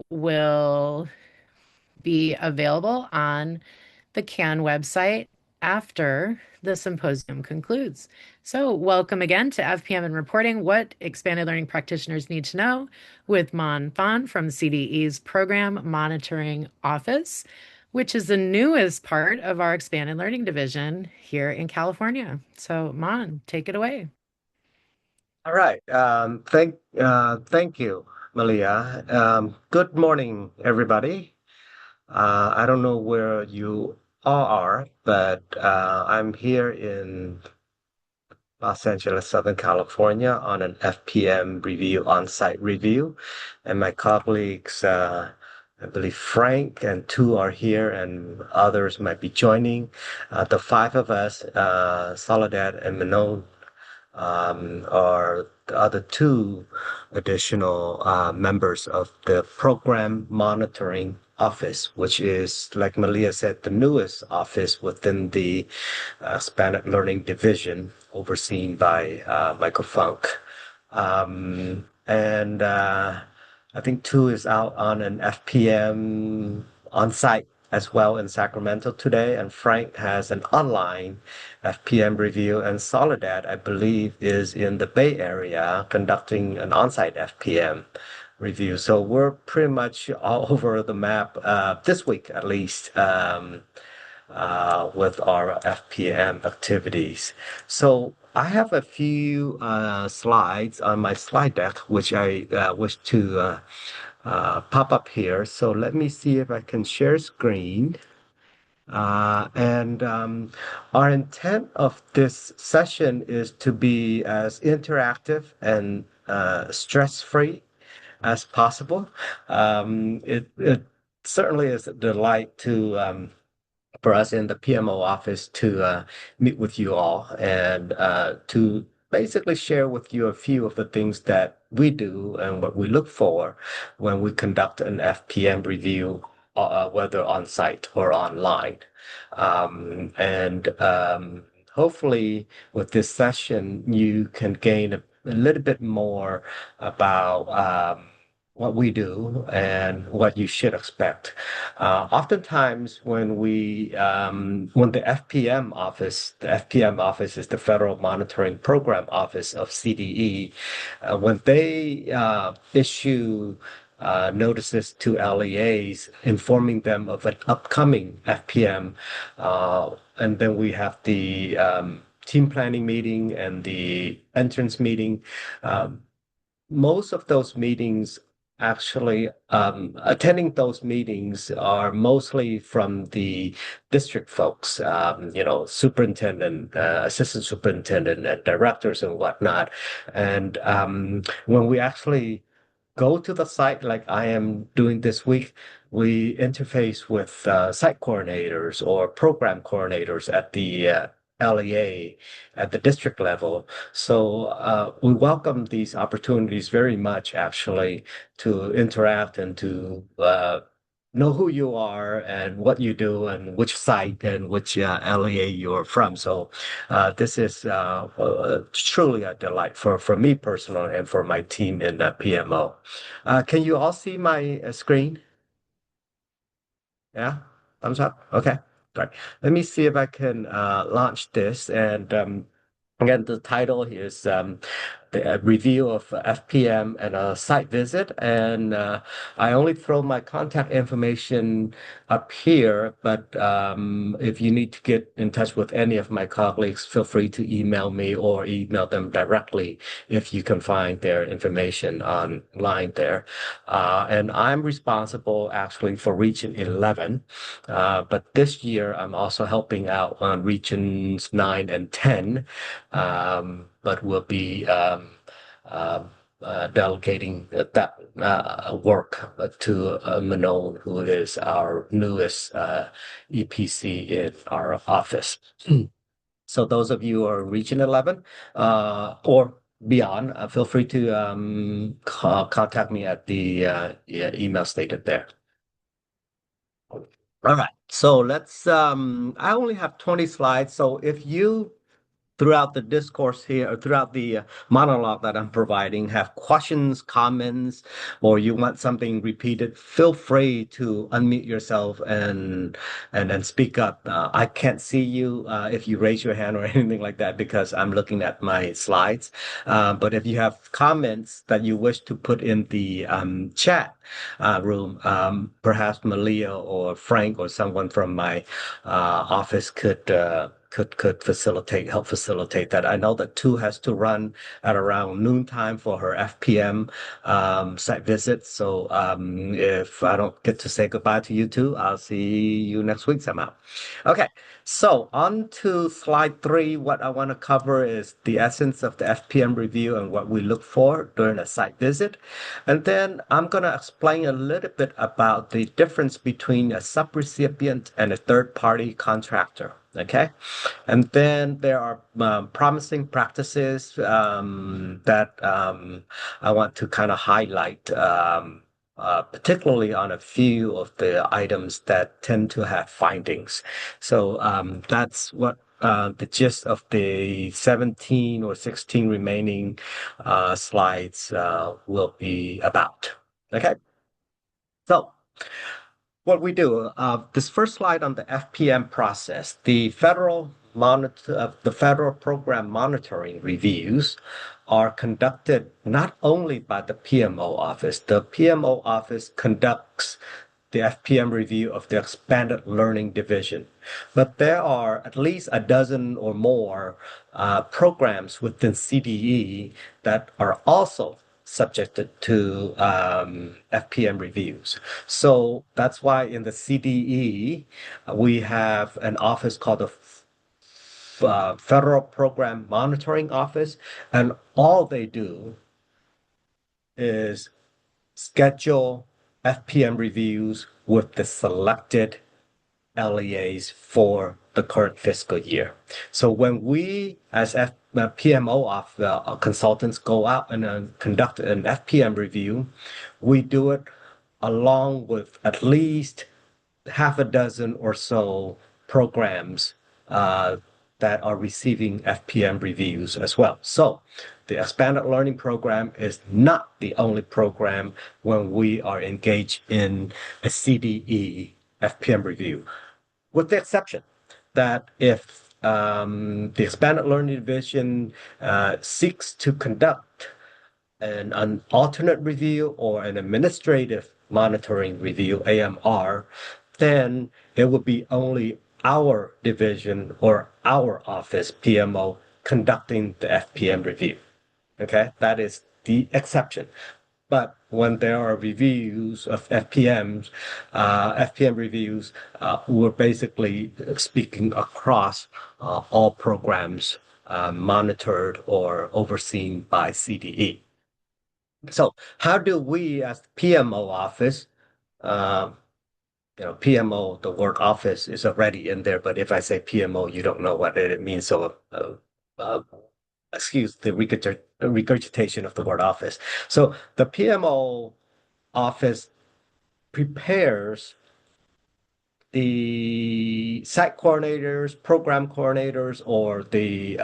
will be available on the CAN website after the symposium concludes. So, welcome again to FPM and Reporting, What Expanded Learning Practitioners Need to Know, with Phan from CDE's Program Monitoring Office, which is the newest part of our Expanded Learning Division here in California. So, take it away. All right. Thank you, Malia. Good morning, everybody. I don't know where you all are, but I'm here in Los Angeles, Southern California, on an FPM review, on-site review, and my colleagues, I believe Frank and two are here, and others might be joining. The five of us, Soledad and Manon, are the other two additional members of the Program Monitoring Office, which is, like Malia said, the newest office within the Spanish Learning Division, overseen by Michael Funk. And I think two is out on an FPM on site as well in Sacramento today, and Frank has an online FPM review, and Soledad, I believe, is in the Bay Area conducting an on-site FPM review. So we're pretty much all over the map this week, at least, with our FPM activities. So I have a few slides on my slide deck, which I wish to pop up here. So let me see if I can share screen. And Our intent of this session is to be as interactive and stress-free as possible. It certainly is a delight to for us in the PMO office to meet with you all and to basically share with you a few of the things that we do and what we look for when we conduct an FPM review, whether on site or online. Hopefully, with this session, you can gain a little bit more about what we do and what you should expect. Oftentimes, when the FPM office is the Federal Monitoring Program Office of CDE, when they issue notices to LEAs informing them of an upcoming FPM, and then we have the team planning meeting and the entrance meeting. Most of those meetings actually attending those meetings are mostly from the district folks, superintendent, assistant superintendent, and directors and whatnot. And when we actually go to the site, like I am doing this week, we interface with site coordinators or program coordinators at the LEA at the district level. So we welcome these opportunities very much, actually, to interact and to know who you are and what you do and which site and which LEA you're from. So this is truly a delight for me personally and for my team in PMO. Can you all see my screen? Yeah, thumbs up. Okay, great. Let me see if I can launch this. And again, the title is the review of FPM and a site visit. And I only throw my contact information up here, but if you need to get in touch with any of my colleagues, feel free to email me or email them directly if you can find their information online there. And I'm responsible actually for Region 11, but this year I'm also helping out on Regions 9 and 10, but we'll be delegating that work to Manon, who is our newest EPC in our office. So those of you who are Region 11 or beyond, feel free to contact me at the email stated there. All right. So I only have 20 slides. So if you throughout the discourse here, or throughout the monologue that I'm providing, have questions, comments, or you want something repeated, feel free to unmute yourself and speak up. I can't see you if you raise your hand or anything like that because I'm looking at my slides. But if you have comments that you wish to put in the chat room, perhaps Malia or Frank or someone from my office could help facilitate that. I know that two has to run at around noontime for her FPM site visit. So if I don't get to say goodbye to you two, I'll see you next week somehow. Okay, so on to slide 3. What I want to cover is the essence of the FPM review and what we look for during a site visit. And then I'm going to explain a little bit about the difference between a subrecipient and a third-party contractor. Okay. And then there are promising practices that I want to kind of highlight, particularly on a few of the items that tend to have findings. So that's what the gist of the 17 or 16 remaining slides will be about. Okay. So what we do, this first slide on the FPM process, the federal program monitoring reviews are conducted not only by the PMO office. The PMO office conducts the FPM review of the expanded learning division, but there are at least a dozen or more programs within CDE that are also subjected to FPM reviews. So that's why in the CDE, we have an office called the Federal Program Monitoring Office, and all they do is schedule FPM reviews with the selected LEAs for the current fiscal year. So when we, as PMO of consultants, go out and conduct an FPM review, we do it along with at least half a dozen or so programs that are receiving FPM reviews as well. So the expanded learning program is not the only program when we are engaged in a CDE FPM review, with the exception that if the expanded learning division seeks to conduct an alternate review or an administrative monitoring review, AMR, then it would be only our division or our office, PMO, conducting the FPM review. Okay, that is the exception. But when there are reviews of FPMs, FPM reviews, we're basically speaking across all programs monitored or overseen by CDE. So how do we as the PMO office, uh, PMO, the word office is already in there, but if I say PMO, you don't know what it means. So uh, excuse the regurgitation of the word office. So the PMO office prepares the site coordinators, program coordinators, or the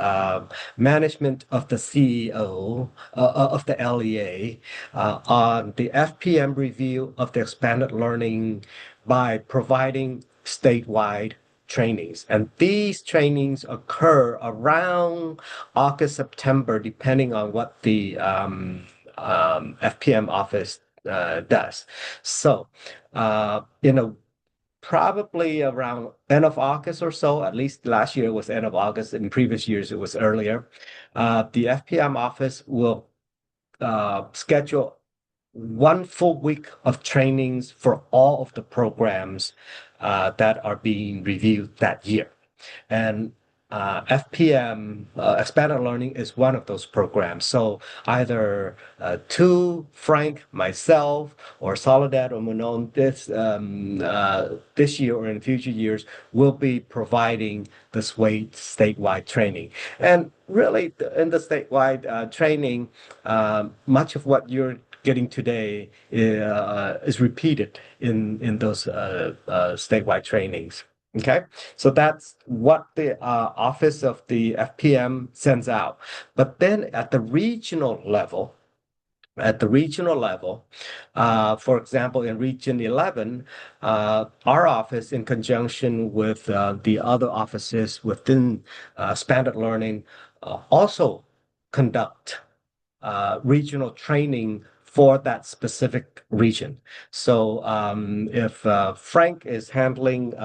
management of the CEO of the LEA on the FPM review of the expanded learning by providing statewide trainings. And these trainings occur around August, September, depending on what the FPM office does. So, in a probably around end of August or so. At least last year it was end of August. In previous years it was earlier. The FPM office will schedule 1 full week of trainings for all of the programs that are being reviewed that year. And FPM, Expanded Learning, is one of those programs. So either Frank, myself, or Soledad or Manon this year or in future years will be providing this statewide training. And really, in the statewide training, much of what you're getting today is repeated in those statewide trainings. Okay, so that's what the office of the FPM sends out. But then at the regional level, for example, in Region 11, our office, in conjunction with the other offices within Expanded Learning, also conduct regional training for that specific region. So if Frank is handling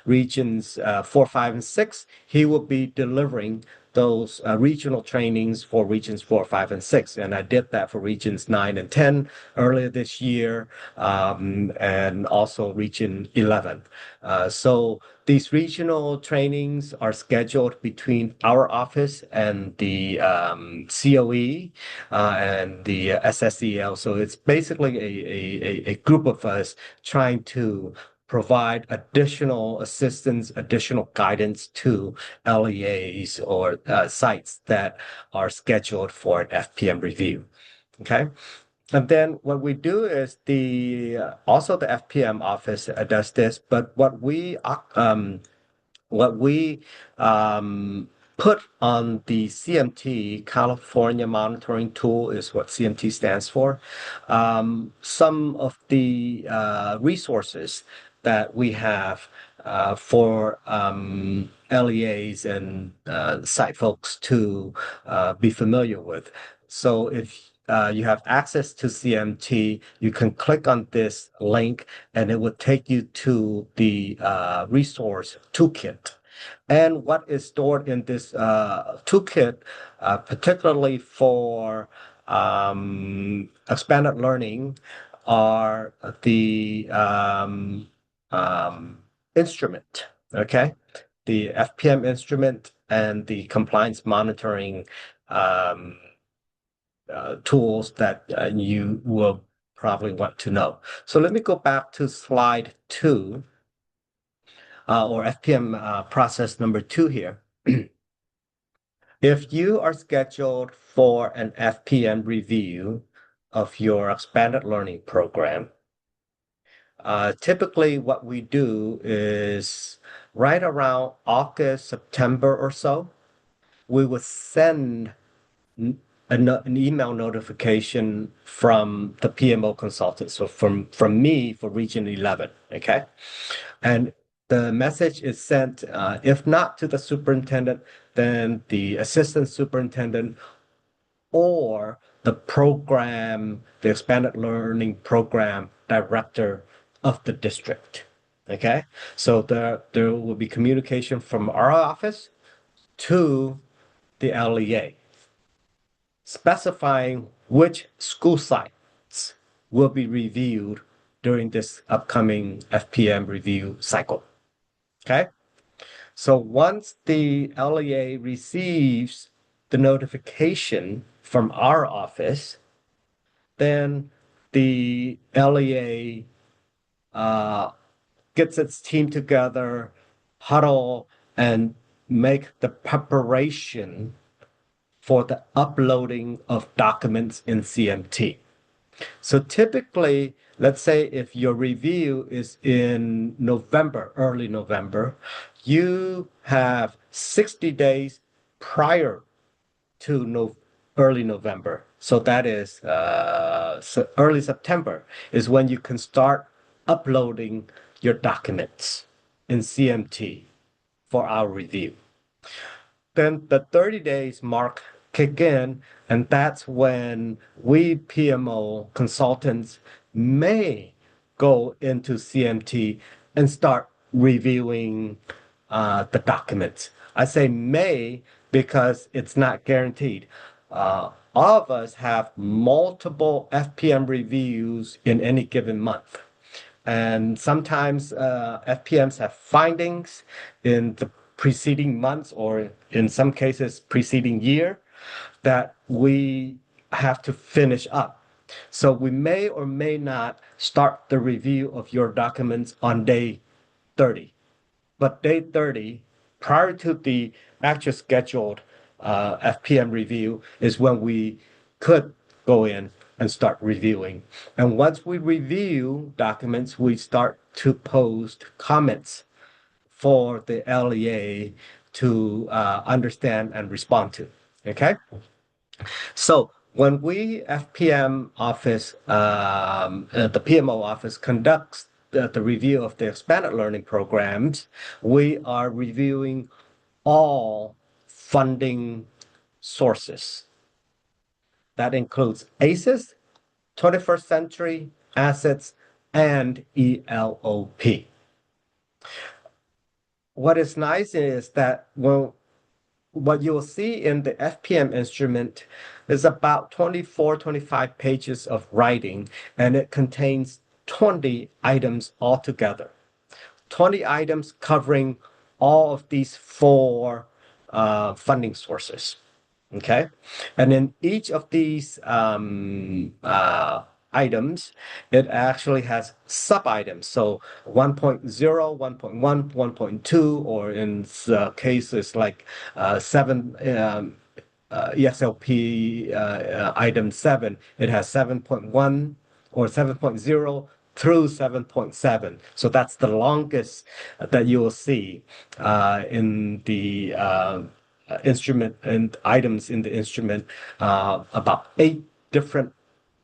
regions 4, 5, and 6, he will be delivering those regional trainings for regions 4, 5, and 6. And I did that for regions 9 and 10 earlier this year, and also region 11. So these regional trainings are scheduled between our office and the COE and the SSEL. So it's basically a group of us trying to provide additional assistance, additional guidance to LEAs or sites that are scheduled for an FPM review. Okay. And then what we do is the also the FPM office does this, but what we put on the CMT, California Monitoring Tool, is what CMT stands for. Some of the resources that we have for LEAs and site folks to be familiar with. So if you have access to CMT, you can click on this link and it will take you to the resource toolkit. And what is stored in this toolkit, particularly for expanded learning, are the instrument, okay? The FPM instrument and the compliance monitoring um, tools that you will probably want to know. So let me go back to slide 2, or FPM process number 2 here. If you are scheduled for an FPM review of your expanded learning program, typically what we do is right around August, September or so, we would send an email notification from the PMO consultant. So from me for Region 11, okay? And the message is sent, if not to the superintendent, then the assistant superintendent or the expanded learning program director of the district. Okay, so there will be communication from our office to the LEA specifying which school sites will be reviewed during this upcoming FPM review cycle. Okay, so once the LEA receives the notification from our office, then the LEA uh, gets its team together, huddle, and make the preparation for the uploading of documents in CMT. So typically, let's say if your review is in November, early November, you have 60 days prior to early November. So that is early September is when you can start uploading your documents in CMT for our review. Then the 30 days mark kick in, and that's when we PMO consultants may go into CMT and start reviewing the documents. I say may because it's not guaranteed. All of us have multiple FPM reviews in any given month. And sometimes FPMs have findings in the preceding months or in some cases preceding year that we have to finish up. So we may or may not start the review of your documents on day 30. But day 30, prior to the actual scheduled FPM review, is when we could go in and start reviewing. And once we review documents, we start to post comments for the LEA to understand and respond to. Okay. So when we FPM office, the PMO office conducts the review of the expanded learning programs, we are reviewing all funding sources. That includes ACES, 21st Century, Assets, and ELOP. What is nice is that what you'll see in the FPM instrument is about 24, 25 pages of writing, and it contains 20 items altogether. 20 items covering all of these four funding sources. Okay. And in each of these items, it actually has sub-items. So 1.0, 1.1, 1.2, or in cases like 7, ESLP item 7, it has 7.1 or 7.0 through 7.7. So that's the longest that you will see in the instrument and items in the instrument, about 8 different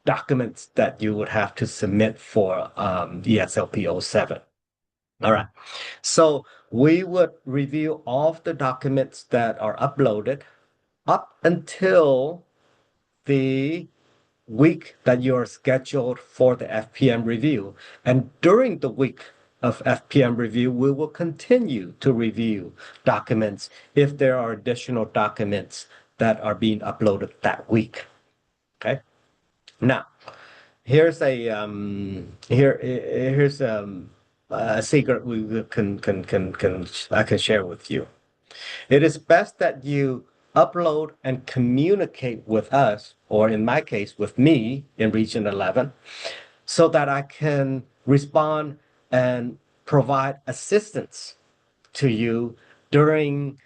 documents that you would have to submit for ESLP 07. All right. So we would review all of the documents that are uploaded up until the week that you're scheduled for the FPM review. And during the week of FPM review, we will continue to review documents if there are additional documents that are being uploaded that week. Okay. Now, here's a secret we can I can share with you. It is best that you upload and communicate with us, or in my case, with me in Region 11, so that I can respond and provide assistance to you during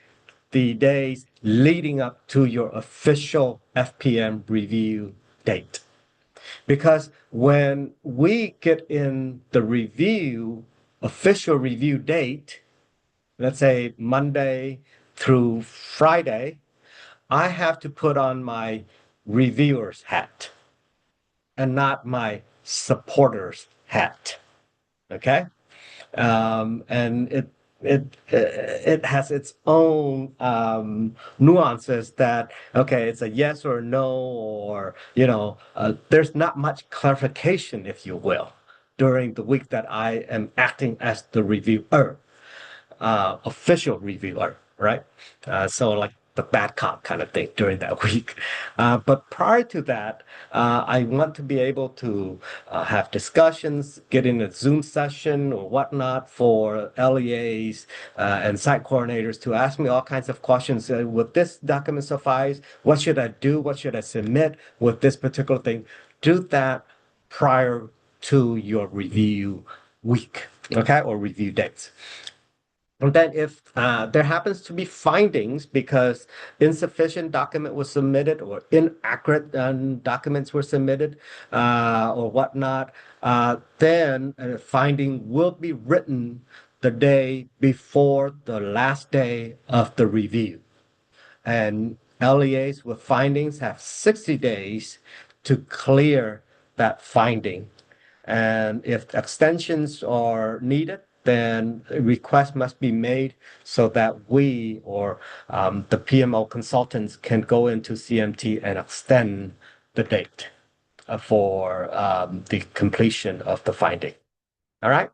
the days leading up to your official FPM review date. Because when we get in the official review date, let's say Monday through Friday, I have to put on my reviewer's hat and not my supporter's hat. Okay. And it has its own nuances that okay, it's a yes or no, or there's not much clarification, if you will, during the week that I am acting as the reviewer, official reviewer, right? So like the bad cop kind of thing during that week. But prior to that, I want to be able to have discussions, get in a Zoom session or whatnot for LEAs and site coordinators to ask me all kinds of questions. Would this document suffice? What should I do? What should I submit with this particular thing? Do that prior to your review week, okay, or review dates. And then if there happens to be findings because insufficient document was submitted or inaccurate documents were submitted or whatnot, then a finding will be written the day before the last day of the review. And LEAs with findings have 60 days to clear that finding. And if extensions are needed, then a request must be made so that we or the PMO consultants can go into CMT and extend the date for the completion of the finding. All right.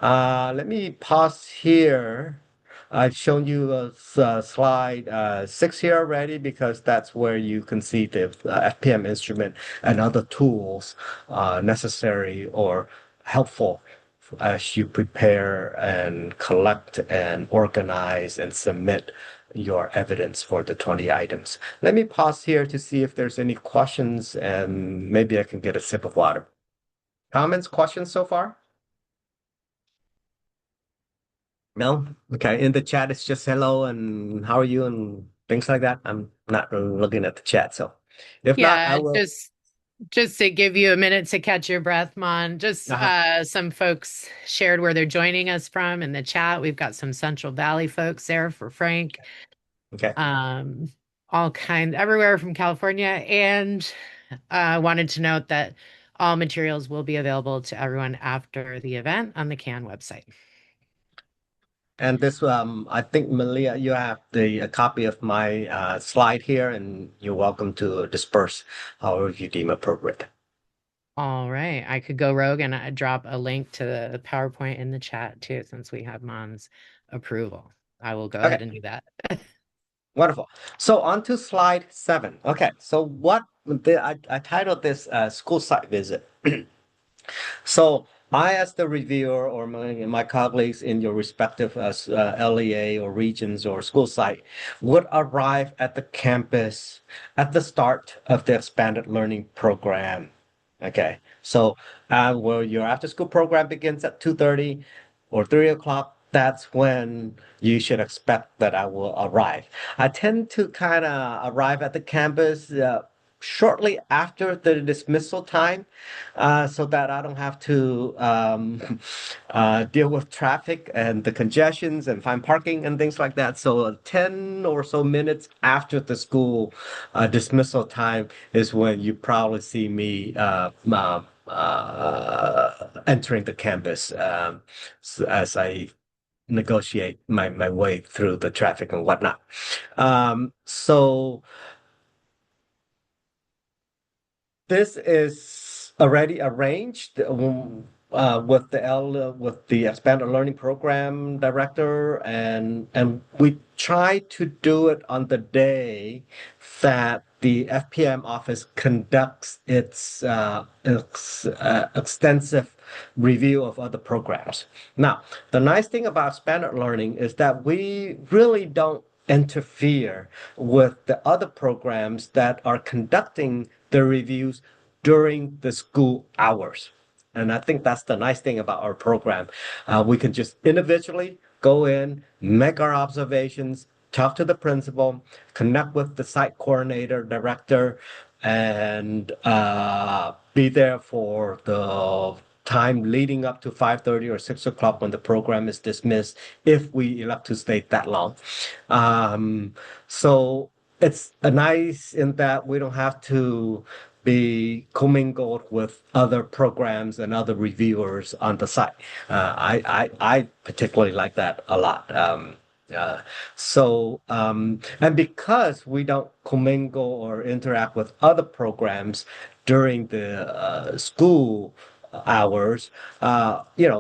Let me pause here. I've shown you slide 6 here already because that's where you can see the FPM instrument and other tools necessary or helpful as you prepare and collect and organize and submit your evidence for the 20 items. Let me pause here to see if there's any questions and maybe I can get a sip of water. Comments, questions so far? No? Okay. In the chat, it's just hello and how are you and things like that. I'm not really looking at the chat. So if not, I Yeah, will. Just to give you a minute to catch your breath, Mon, just Uh-huh. some folks shared where they're joining us from in the chat. We've got some Central Valley folks there for Frank, Okay. um, all kinds everywhere from California. And wanted to note that all materials will be available to everyone after the event on the CAN website. And this, I think, Malia, you have the a copy of my slide here, and you're welcome to disperse however you deem appropriate. All right. I could go rogue and drop a link to the PowerPoint in the chat too, since we have Mon's approval. I will go Okay, ahead and do that. wonderful. So on to slide 7. Okay, so I titled this school site visit. So I, as the reviewer, or my colleagues in your respective LEA or regions or school site, would arrive at the campus at the start of the expanded learning program. Okay, so well, your after school program begins at 2:30 or 3 o'clock. That's when you should expect that I will arrive. I tend to kind of arrive at the campus shortly after the dismissal time, so that I don't have to deal with traffic and the congestions and find parking and things like that. So 10 or so minutes after the school dismissal time is when you probably see me entering the campus, as I negotiate my way through the traffic and whatnot. So this is already arranged with with the expanded learning program director, and we try to do it on the day that the FPM office conducts its extensive review of other programs. Now, the nice thing about expanded learning is that we really don't interfere with the other programs that are conducting the reviews during the school hours. And I think that's the nice thing about our program. We can just individually go in, make our observations, talk to the principal, connect with the site coordinator, director, and be there for the time leading up to 5:30 or 6 o'clock when the program is dismissed, if we elect to stay that long. So it's nice in that we don't have to be commingled with other programs and other reviewers on the site. I particularly like that a lot. Uh, and because we don't commingle or interact with other programs during the school hours,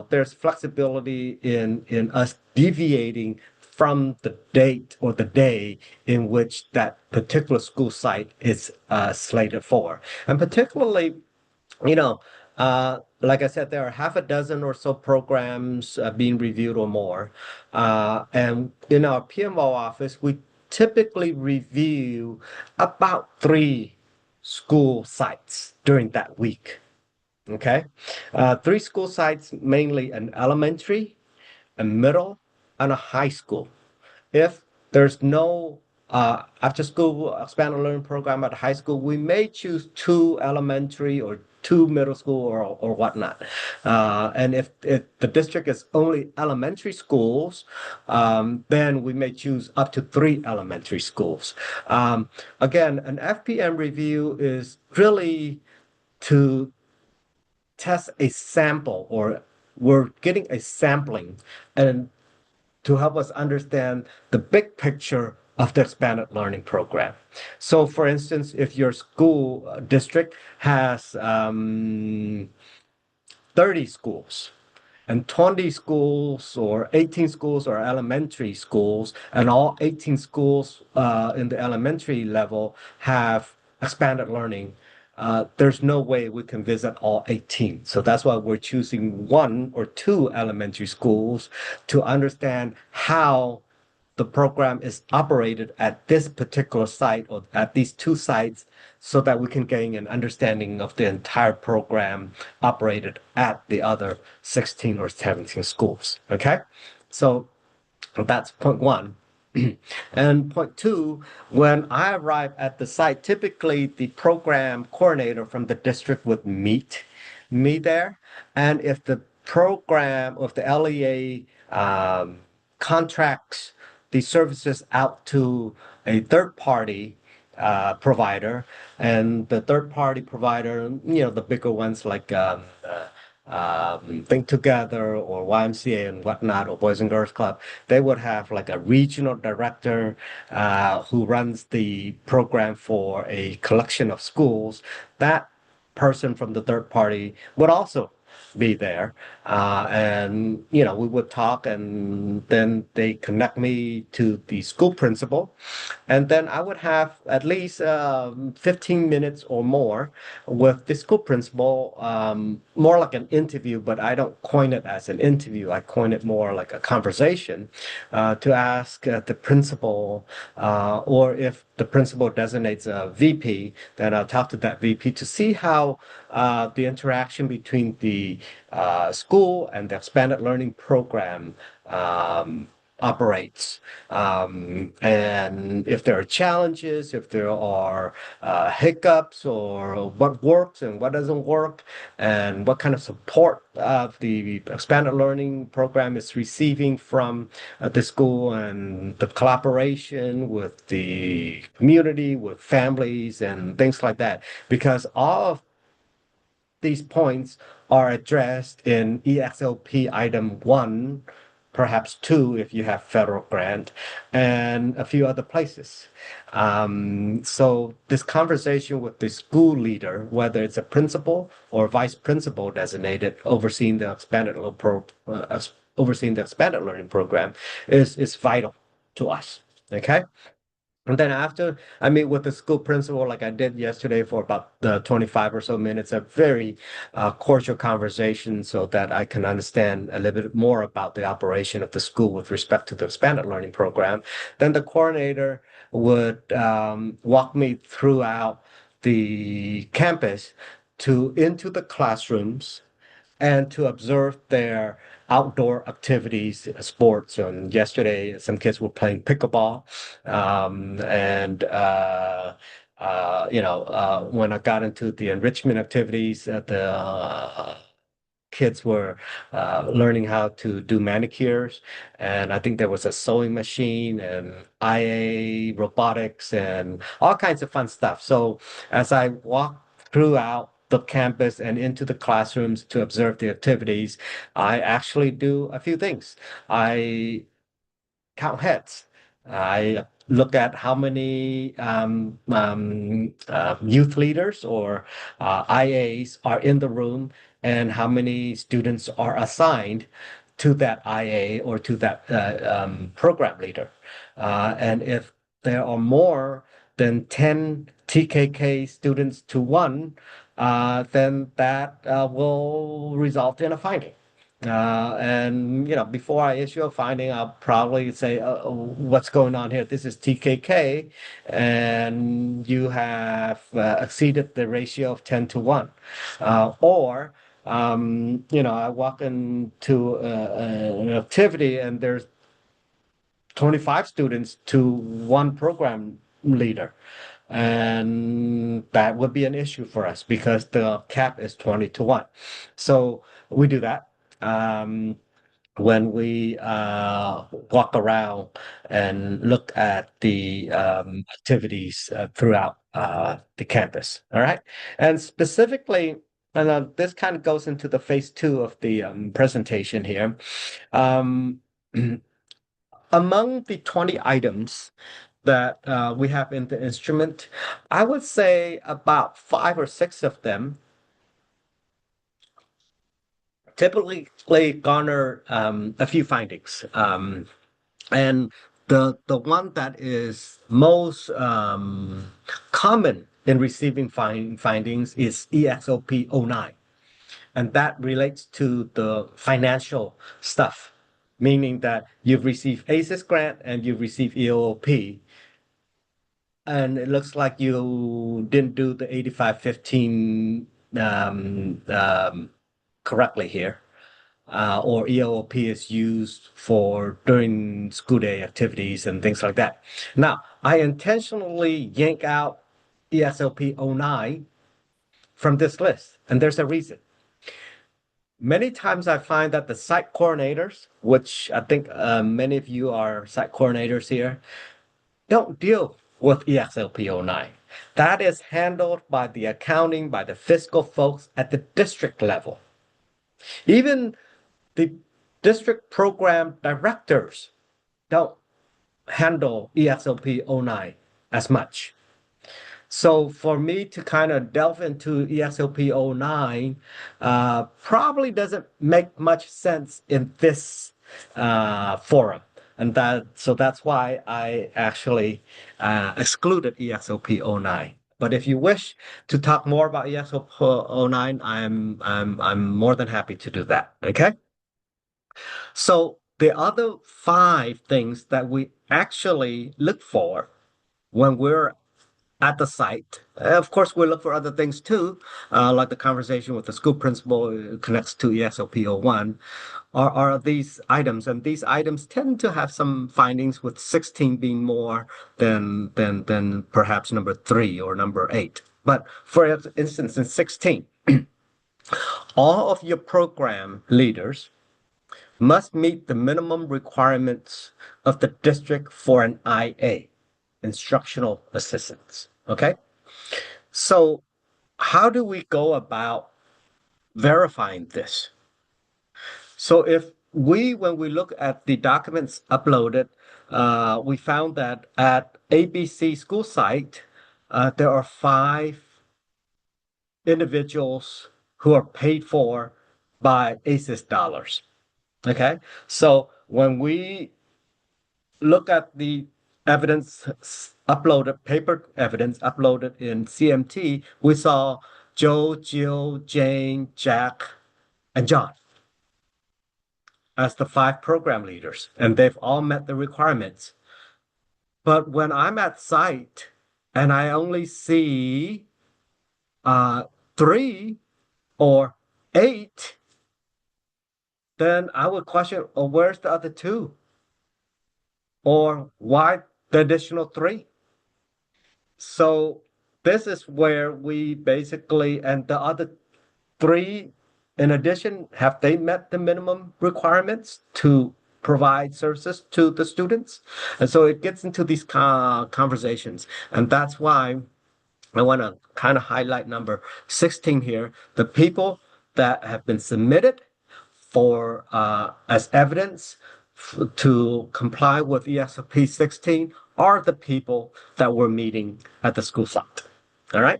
there's flexibility in us deviating from the date or the day in which that particular school site is slated for. And particularly, you know, like I said, there are half a dozen or so programs being reviewed or more. And in our PMO office, we typically review about 3 school sites during that week. Okay. 3 school sites, mainly an elementary, a middle, and a high school. If there's no after school expanded learning program at high school, we may choose 2 elementary or 2 middle school or whatnot. And if the district is only elementary schools, then we may choose up to 3 elementary schools. Again, an FPM review is really to test a sample, or we're getting a sampling and to help us understand the big picture of the expanded learning program. So, for instance, if your school district has 30 schools, and 20 schools or 18 schools are elementary schools, and all 18 schools in the elementary level have expanded learning. There's no way we can visit all 18. So that's why we're choosing 1 or 2 elementary schools to understand how the program is operated at this particular site or at these 2 sites, so that we can gain an understanding of the entire program operated at the other 16 or 17 schools. Okay. So that's point 1. And point two, when I arrive at the site, typically the program coordinator from the district would meet me there. And if the program of the LEA contracts the services out to a third party provider, and the third party provider, the bigger ones like Think Together or YMCA and whatnot, or Boys and Girls Club, they would have like a regional director who runs the program for a collection of schools. That person from the third party would also be there. And, we would talk, and then they connect me to the school principal. And then I would have at least 15 minutes or more with the school principal, more like an interview, but I don't coin it as an interview. I coin it more like a conversation to ask the principal, or if the principal designates a VP, then I'll talk to that VP to see how the interaction between the school and the expanded learning program operates. And if there are challenges, if there are hiccups, or what works and what doesn't work, and what kind of support the expanded learning program is receiving from the school, and the collaboration with the community, with families, and things like that. Because all of these points are addressed in EXLP item one, perhaps two if you have federal grant, and a few other places. So this conversation with the school leader, whether it's a principal or vice principal designated overseeing the expanded learning program, is vital to us. Okay. And then after I meet with the school principal, like I did yesterday for about 25 or so minutes, a very cordial conversation so that I can understand a little bit more about the operation of the school with respect to the expanded learning program. Then the coordinator would walk me throughout the campus to into the classrooms and to observe their outdoor activities, sports. And yesterday, some kids were playing pickleball. And when I got into the enrichment activities, the kids were learning how to do manicures. And I think there was a sewing machine and IA robotics and all kinds of fun stuff. So as I walked throughout the campus and into the classrooms to observe the activities, I actually do a few things. I count heads. I look at how many youth leaders or IAs are in the room, and how many students are assigned to that IA or to that program leader. And if there are more than 10 TKK students to one, then that will result in a finding. And before I issue a finding, I'll probably say, "What's going on here? This is TKK, and you have exceeded the ratio of 10 to 1." Or, I walk into an activity and there's 25 students to one program leader. And that would be an issue for us because the cap is 20 to 1. So we do that. When we walk around and look at the activities throughout the campus. All right. And specifically, and this kind of goes into the phase two of the presentation here. Um, Among the 20 items that we have in the instrument, I would say about five or six of them typically garner a few findings. And the one that is most common in receiving findings is EXOP 09. And that relates to the financial stuff, meaning that you've received ACES grant and you've received EOP, and it looks like you didn't do the 8515 correctly here. or EOP is used for during school day activities and things like that. Now, I intentionally yank out ESOP 09 from this list, and there's a reason. Many times I find that the site coordinators, which I think many of you are site coordinators here, don't deal with ESOP 09. That is handled by the accounting, by the fiscal folks at the district level. Even the district program directors don't handle ESOP 09 as much. So for me to kind of delve into ESOP 09 probably doesn't make much sense in this forum. And that's why I actually excluded ESOP 09. But if you wish to talk more about ESOP 09, I'm more than happy to do that. Okay. So the other five things that we actually look for when we're at the site. Of course, we look for other things too, like the conversation with the school principal connects to ESOP 01, are these items. And these items tend to have some findings with 16 being more than perhaps number 3 or number 8. But for instance, in 16, all of your program leaders must meet the minimum requirements of the district for an IA, instructional assistants. Okay? So, how do we go about verifying this? So, when we look at the documents uploaded, we found that at ABC school site, there are 5 individuals who are paid for by ACES dollars. Okay, so when we look at the evidence uploaded, paper evidence uploaded in CMT, we saw Joe, Jill, Jane, Jack, and John as the 5 program leaders, and they've all met the requirements. But when I'm at site and I only see 3 or 8, then I would question, oh, where's the other 2? Or why the additional 3? So this is where we basically, and the other 3, in addition, have they met the minimum requirements to provide services to the students? And so it gets into these conversations. And that's why I want to kind of highlight number 16 here. The people that have been submitted for as evidence to comply with ESOP 16 are the people that we're meeting at the school site. All right.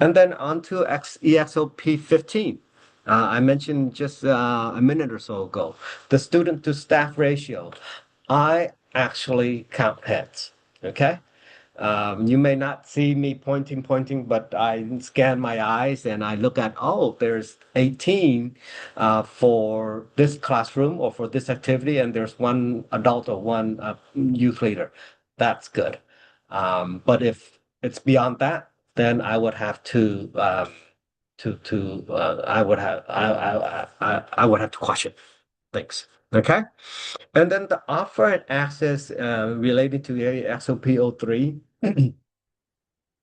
And then on to ESOP 15. I mentioned just a minute or so ago, the student to staff ratio. I actually count heads. Okay. You may not see me pointing, but I scan my eyes and I look at, oh, there's 18 for this classroom or for this activity, and there's one adult or one youth leader. That's good. But if it's beyond that, then I would have to I would have to question things. Okay. And then the offer and access related to SOP 03.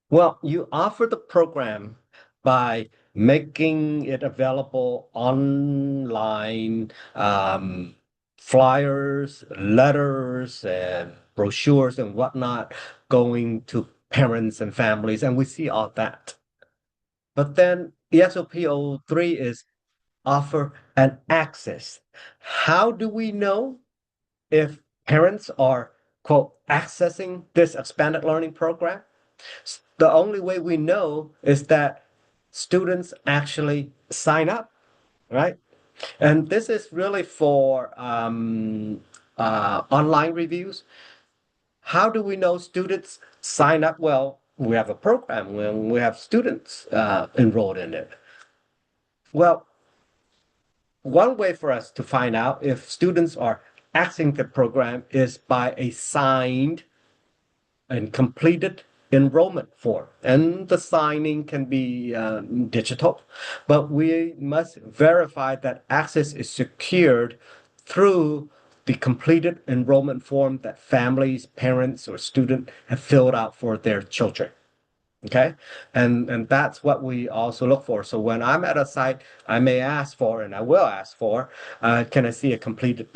Well, you offer the program by making it available online, flyers, letters, and brochures and whatnot going to parents and families, and we see all that. But then ESOP 03 is offer an access. How do we know if parents are, quote, accessing this expanded learning program? The only way we know is that students actually sign up, right? And this is really for online reviews. How do we know students sign up? Well, we have a program when we have students enrolled in it. Well, one way for us to find out if students are accessing the program is by a signed and completed enrollment form, and the signing can be digital, but we must verify that access is secured through the completed enrollment form that families, parents, or student have filled out for their children. Okay. And that's what we also look for. So when I'm at a site, I may ask for, and I will ask for, can I see a completed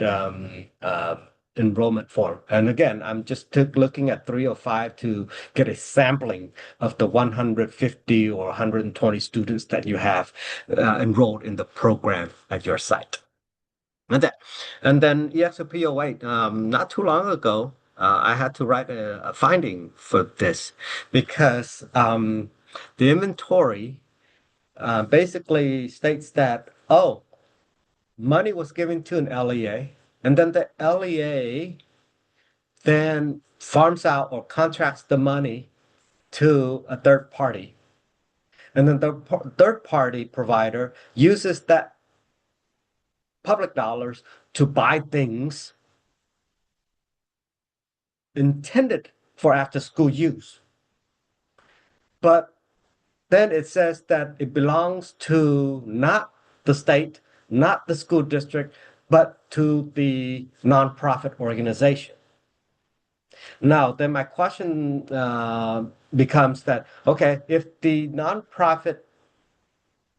enrollment form? And again, I'm just looking at 305 to get a sampling of the 150 or 120 students that you have enrolled in the program at your site. And that, and then EXO-P08, not too long ago, I had to write a finding for this because the inventory basically states that, oh, money was given to an LEA, and then the LEA then farms out or contracts the money to a third party. And then the third party provider uses that public dollars to buy things intended for after school use. But then it says that it belongs to not the state, not the school district, but to the nonprofit organization. Now, then my question becomes that, okay, if the nonprofit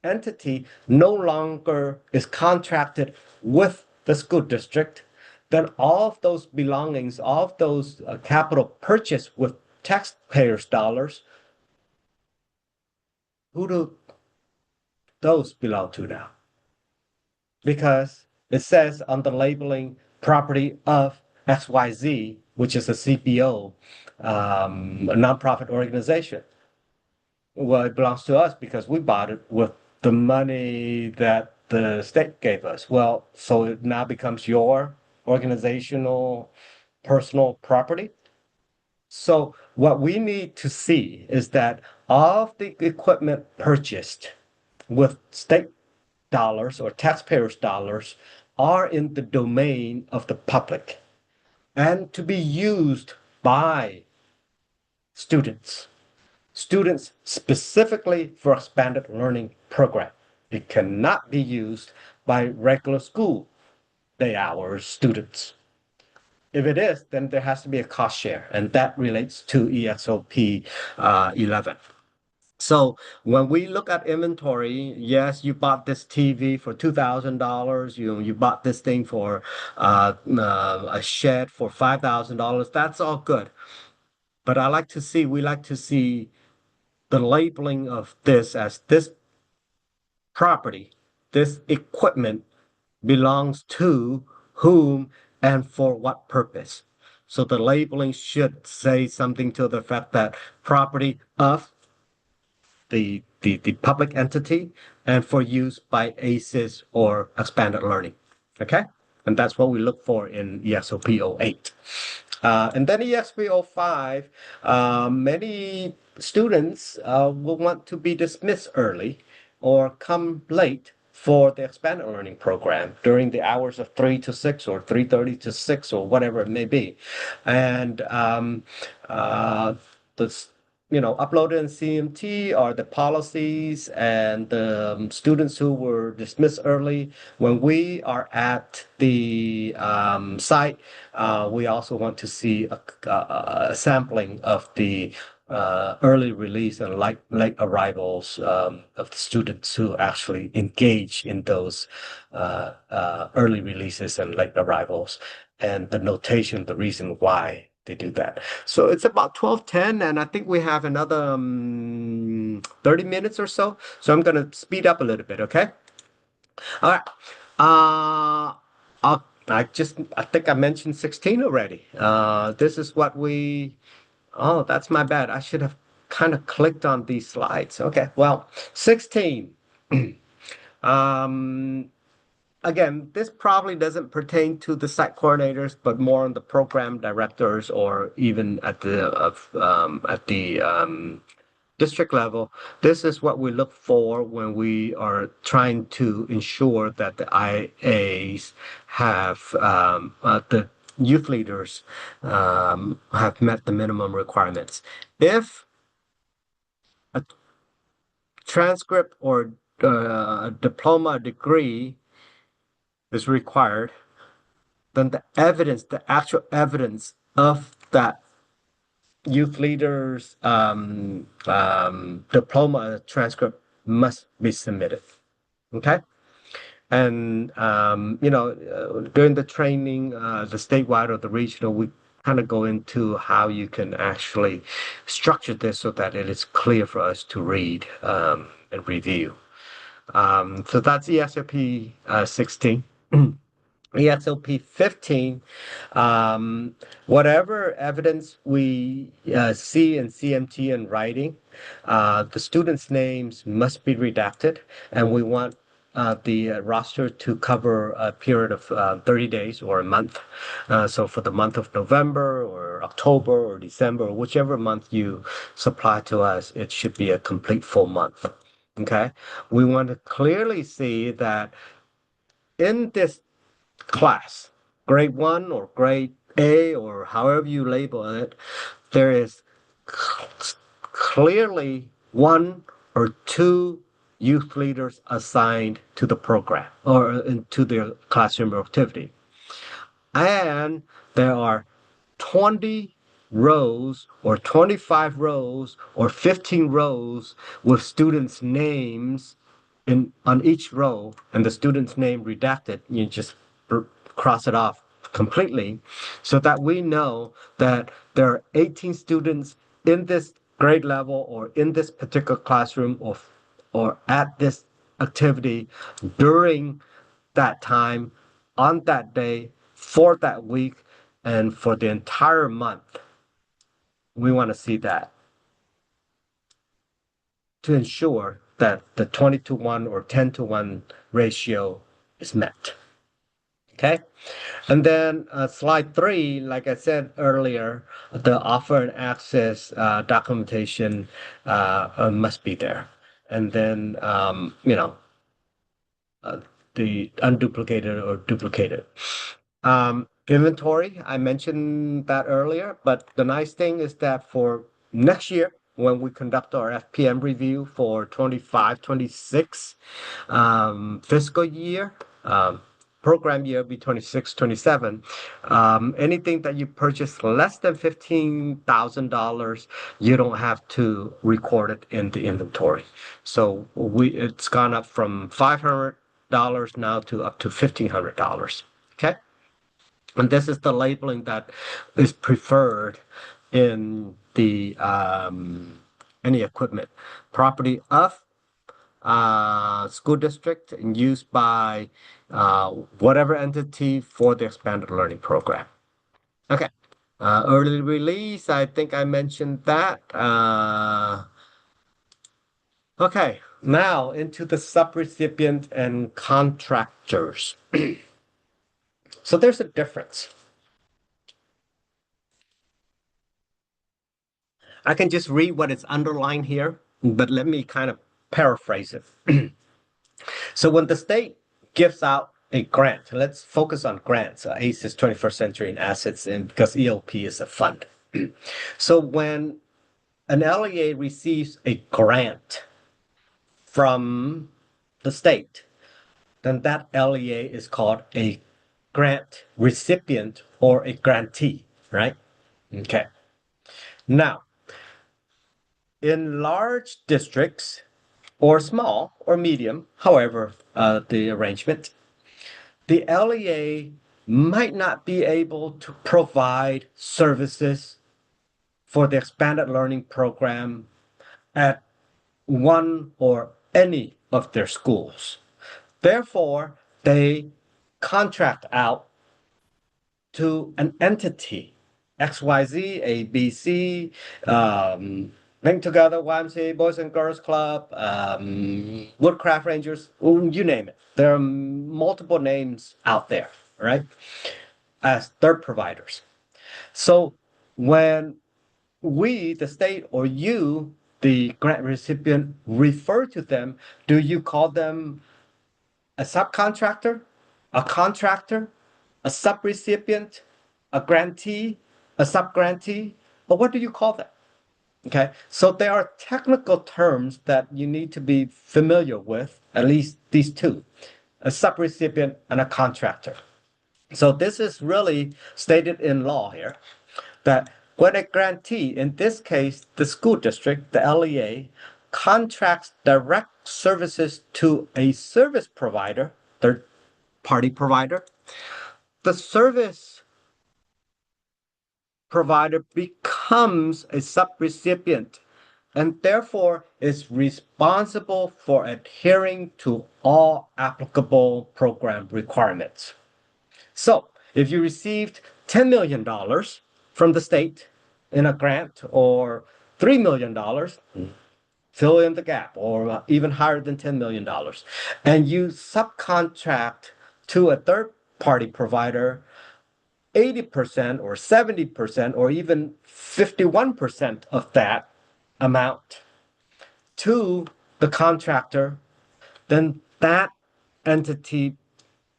entity no longer is contracted with the school district, then all of those belongings, all of those capital purchase with taxpayers' dollars, who do those belong to now? Because it says on the labeling property of XYZ, which is a CPO, a nonprofit organization. Well, it belongs to us because we bought it with the money that the state gave us. Well, so it now becomes your organizational personal property. So what we need to see is that all of the equipment purchased with state dollars or taxpayers' dollars are in the domain of the public and to be used by students. Students specifically for expanded learning program. It cannot be used by regular school day hours students. If it is, then there has to be a cost share, and that relates to EXOP 11. So when we look at inventory, yes, you bought this TV for $2,000. You bought this thing for a shed for $5,000. That's all good. But we like to see the labeling of this as this property, this equipment belongs to whom and for what purpose. So the labeling should say something to the effect that property of the public entity and for use by ACES or expanded learning. Okay? And that's what we look for in EXOP 08. And then EXP 05, many students will want to be dismissed early or come late for the expanded learning program during the hours of 3 to 6 or 3:30 to 6 or whatever it may be. And the uploaded in CMT are the policies and the students who were dismissed early. When we are at the site, we also want to see a sampling of the early release and late arrivals of the students who actually engage in those early releases and late arrivals, and the notation, the reason why they do that. So it's about 12:10, and I think we have another 30 minutes or so. So I'm going to speed up a little bit, okay? All right. I think I mentioned 16 already. This is what oh, that's my bad. I should have kind of clicked on these slides. Okay, well, 16. Um, Again, this probably doesn't pertain to the site coordinators, but more on the program directors or even at the district level. This is what we look for when we are trying to ensure that the IAs have the youth leaders have met the minimum requirements. If a transcript or diploma degree is required, then the actual evidence of that youth leaders diploma transcript must be submitted. Okay. And during the training, the statewide or the regional, we kind of go into how you can actually structure this so that it is clear for us to read and review. So that's ESOP 16. ESOP 15, whatever evidence we see in CMT and writing, the students' names must be redacted, and we want the roster to cover a period of 30 days or a month. So for the month of November or October or December, whichever month you supply to us, it should be a complete full month. Okay. We want to clearly see that in this class, grade one or grade A, or however you label it, there is clearly one or two youth leaders assigned to the program or to their classroom activity. And there are 20 rows or 25 rows or 15 rows with students' names on each row and the student's name redacted. You just cross it off completely so that we know that there are 18 students in this grade level or in this particular classroom or at this activity during that time on that day for that week and for the entire month. We want to see that to ensure that the 20 to 1 or 10 to 1 ratio is met. Okay. And then slide 3, like I said earlier, the offer and access documentation must be there. And then, uh, the unduplicated or duplicated. Inventory, I mentioned that earlier, but the nice thing is that for next year, when we conduct our FPM review for 25-26 fiscal year, program year be 26-27, anything that you purchase less than $15,000, you don't have to record it in the inventory. So it's gone up from $500 now to up to $1,500. Okay. And this is the labeling that is preferred in the any equipment. Property of school district and used by whatever entity for the expanded learning program. Okay. Early release, I think I mentioned that. Okay, now into the subrecipient and contractors. So there's a difference. I can just read what is underlined here, but let me kind of paraphrase it. So when the state gives out a grant, let's focus on grants. ACE is 21st Century in Assets, and because ELP is a fund. So when an LEA receives a grant from the state, then that LEA is called a grant recipient or a grantee, right? Okay. Now, in large districts, or small or medium, however, the arrangement, the LEA might not be able to provide services for the expanded learning program at one or any of their schools. Therefore, they contract out to an entity, XYZ, ABC, Link Together, YMCA, Boys and Girls Club, Woodcraft Rangers, you name it. There are multiple names out there, right? As third providers. So when we, the state, or you, the grant recipient, refer to them, do you call them a subcontractor, a contractor, a subrecipient, a grantee, a sub-grantee, or what do you call that? Okay, so there are technical terms that you need to be familiar with, at least these two, a subrecipient and a contractor. So this is really stated in law here that when a grantee, in this case, the school district, the LEA, contracts direct services to a service provider, third party provider, the service provider becomes a subrecipient and therefore is responsible for adhering to all applicable program requirements. So, if you received $10 million from the state in a grant or $3 million, fill in the gap, or even higher than $10 million, and you subcontract to a third party provider 80% or 70% or even 51% of that amount to the contractor, then that entity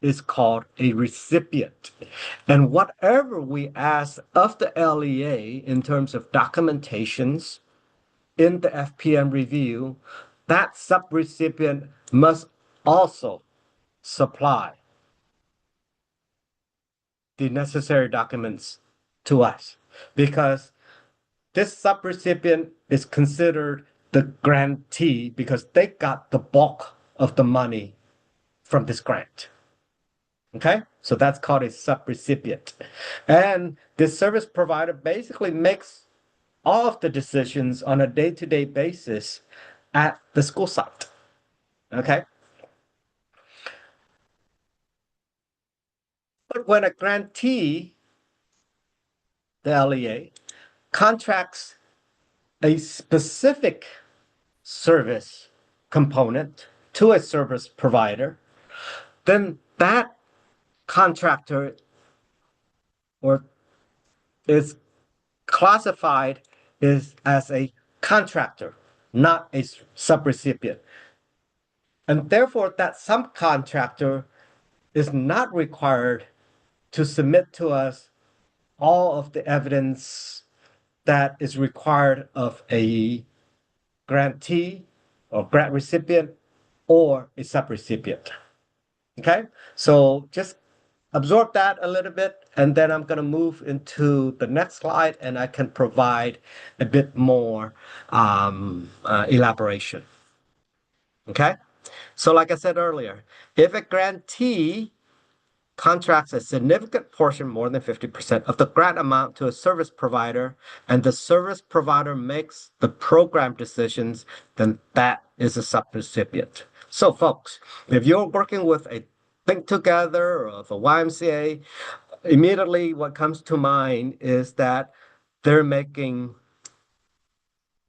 is called a recipient. And whatever we ask of the LEA in terms of documentations in the FPM review, that subrecipient must also supply the necessary documents to us because this subrecipient is considered the grantee because they got the bulk of the money from this grant. Okay, so that's called a subrecipient. And this service provider basically makes all of the decisions on a day-to-day basis at the school site. Okay, but when a grantee, the LEA, contracts a specific service component to a service provider, then that contractor or is classified as a contractor, not a subrecipient. And therefore, that subcontractor is not required to submit to us all of the evidence that is required of a grantee or grant recipient or a subrecipient. Okay, so just absorb that a little bit, and then I'm going to move into the next slide and I can provide a bit more elaboration. Okay, so like I said earlier, if a grantee contracts a significant portion, more than 50% of the grant amount to a service provider, and the service provider makes the program decisions, then that is a subrecipient. So, folks, if you're working with a Think Together or the YMCA, immediately what comes to mind is that they're making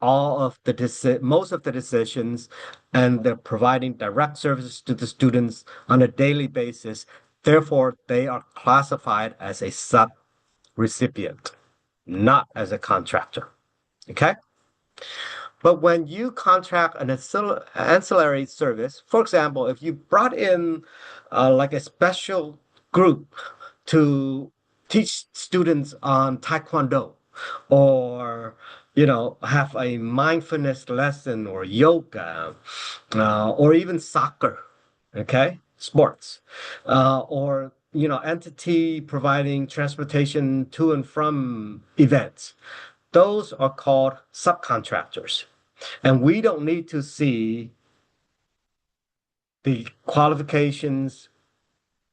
all of the most of the decisions, and they're providing direct services to the students on a daily basis. Therefore, they are classified as a sub recipient, not as a contractor. Okay? But when you contract an ancillary service, for example, if you brought in like a special group to teach students on Taekwondo, or have a mindfulness lesson or yoga, or even soccer, okay, sports, or entity providing transportation to and from events. Those are called subcontractors. And we don't need to see the qualifications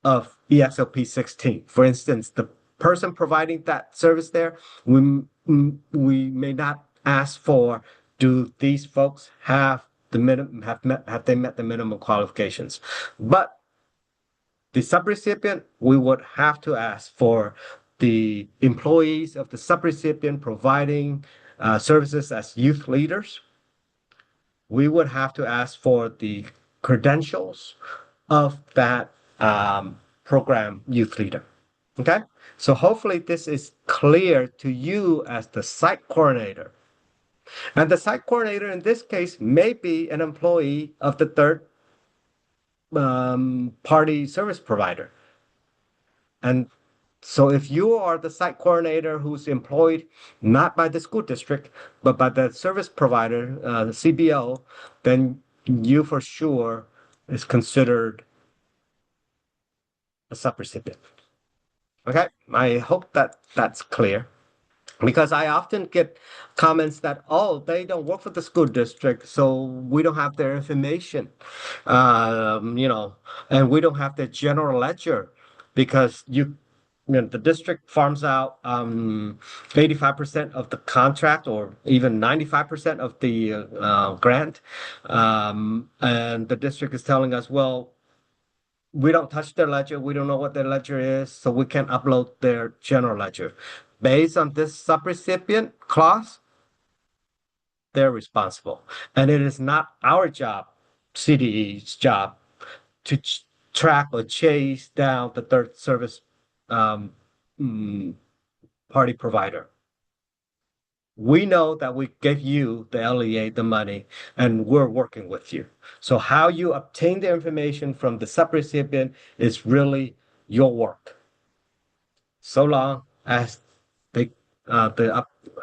of EXLP 16. For instance, the person providing that service there, we may not ask for, do these folks have have they met the minimum qualifications? But the subrecipient, we would have to ask for the employees of the subrecipient providing services as youth leaders. We would have to ask for the credentials of that program youth leader. Okay, so hopefully this is clear to you as the site coordinator. And the site coordinator in this case may be an employee of the third party service provider. And So if you are the site coordinator who's employed not by the school district, but by the service provider, the CBO, then you for sure is considered a subrecipient. Okay, I hope that that's clear. Because I often get comments that, oh, they don't work for the school district, so we don't have their information, you know, and we don't have their general ledger because the district farms out 85% of the contract or even 95% of the grant. And the district is telling us, well, we don't touch their ledger. We don't know what their ledger is, so we can't upload their general ledger. Based on this subrecipient clause, they're responsible. And it is not our job, CDE's job, to track or chase down the third service um, mm, party provider. We know that we gave you, the LEA, the money, and we're working with you. So how you obtain the information from the subrecipient is really your work. So long as the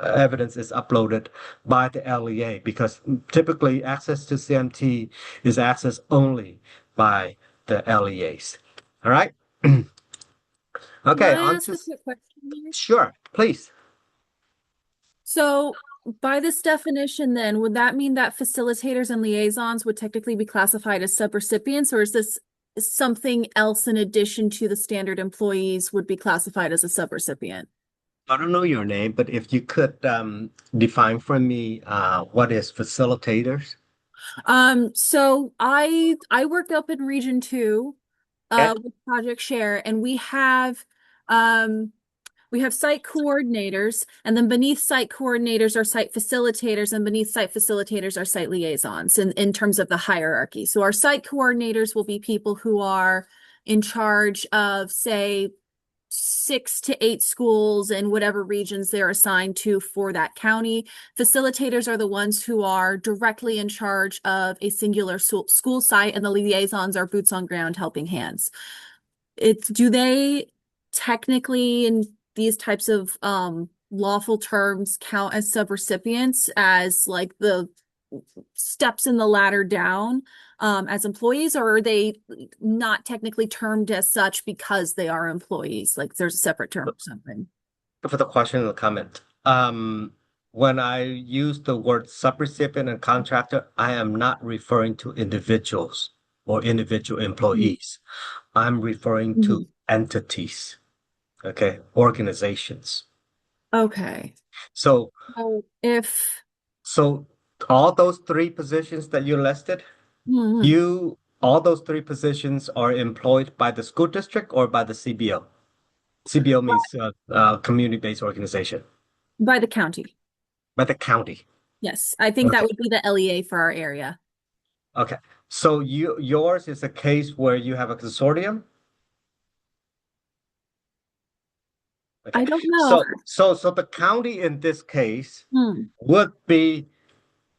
evidence is uploaded by the LEA, because typically access to CMT is accessed only by the LEAs. All right. Can Okay, I on ask to a quick question here? sure, please. So, by this definition, then, would that mean that facilitators and liaisons would technically be classified as subrecipients, or is this something else in addition to the standard employees would be classified as a subrecipient? I don't know your name, but if you could define for me what is facilitators. So I work up in Region 2 Okay. with Project Share, and um we have site coordinators, and then beneath site coordinators are site facilitators, and beneath site facilitators are site liaisons in terms of the hierarchy. So our site coordinators will be people who are in charge of, say, 6 to 8 schools in whatever regions they're assigned to for that county. Facilitators are the ones who are directly in charge of a singular school site, and the liaisons are boots on ground helping hands. Do they technically in these types of lawful terms count as subrecipients as like the steps in the ladder down as employees, or are they not technically termed as such because they are employees? Like there's a separate term or something. For the question and the comment. When I use the word subrecipient and contractor, I am not referring to individuals or individual employees. I'm referring to Mhm. entities, okay, organizations. Okay. So, So if so all those three positions that you listed, mhm, all those three positions are employed by the school district or by the CBO. CBO means community-based organization, by the county. by the county. Yes, I think that Okay. would be the LEA for our area. Okay. So yours is a case where you have a consortium. Okay. I don't know. So the county in this case Hmm. would be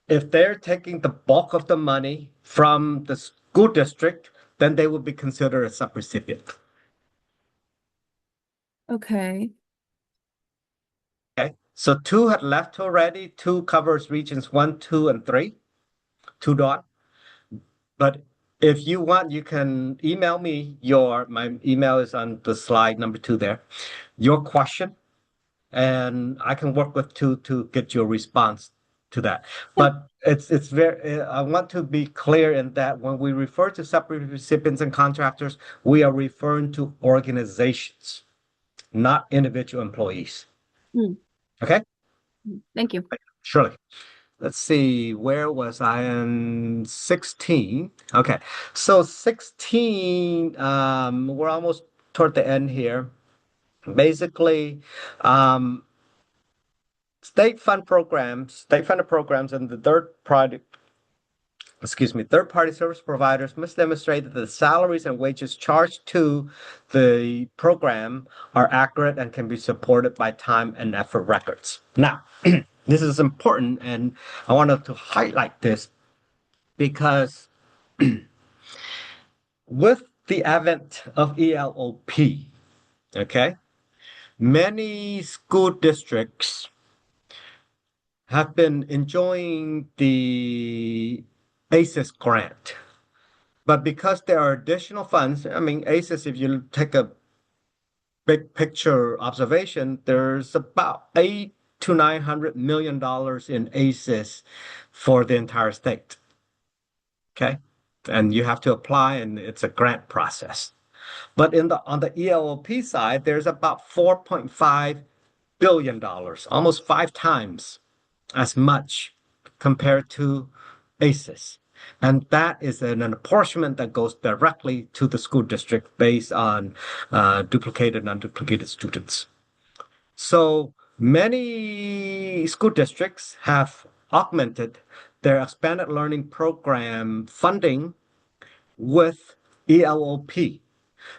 if they're taking the bulk of the money from the school district, then they would be considered a subrecipient. Okay. Okay. So two had left already. Two covers regions one, two, and three. Two dot. But if you want, you can email me my email is on the slide number 2 there. Your question, and I can work with two to get your response to that. Yeah. But it's very I want to be clear in that when we refer to separate recipients and contractors, we are referring to organizations, not individual employees. Hmm. Okay? Thank you. Surely. Let's see, where was I in 16? Okay. So 16, we're almost toward the end here. Basically, um, state funded programs and the third party service providers must demonstrate that the salaries and wages charged to the program are accurate and can be supported by time and effort records. Now, this is important, and I wanted to highlight this because with the advent of ELOP, okay, many school districts have been enjoying the ACES grant. But because there are additional funds, I mean, ACES, if you take a big picture observation, there's about $800 to $900 million in ACES for the entire state. Okay. And you have to apply, and it's a grant process. But on the ELOP side, there's about $4.5 billion, almost 5 times as much compared to ACES. And that is an apportionment that goes directly to the school district based on duplicated and unduplicated students. So many school districts have augmented their expanded learning program funding with ELOP.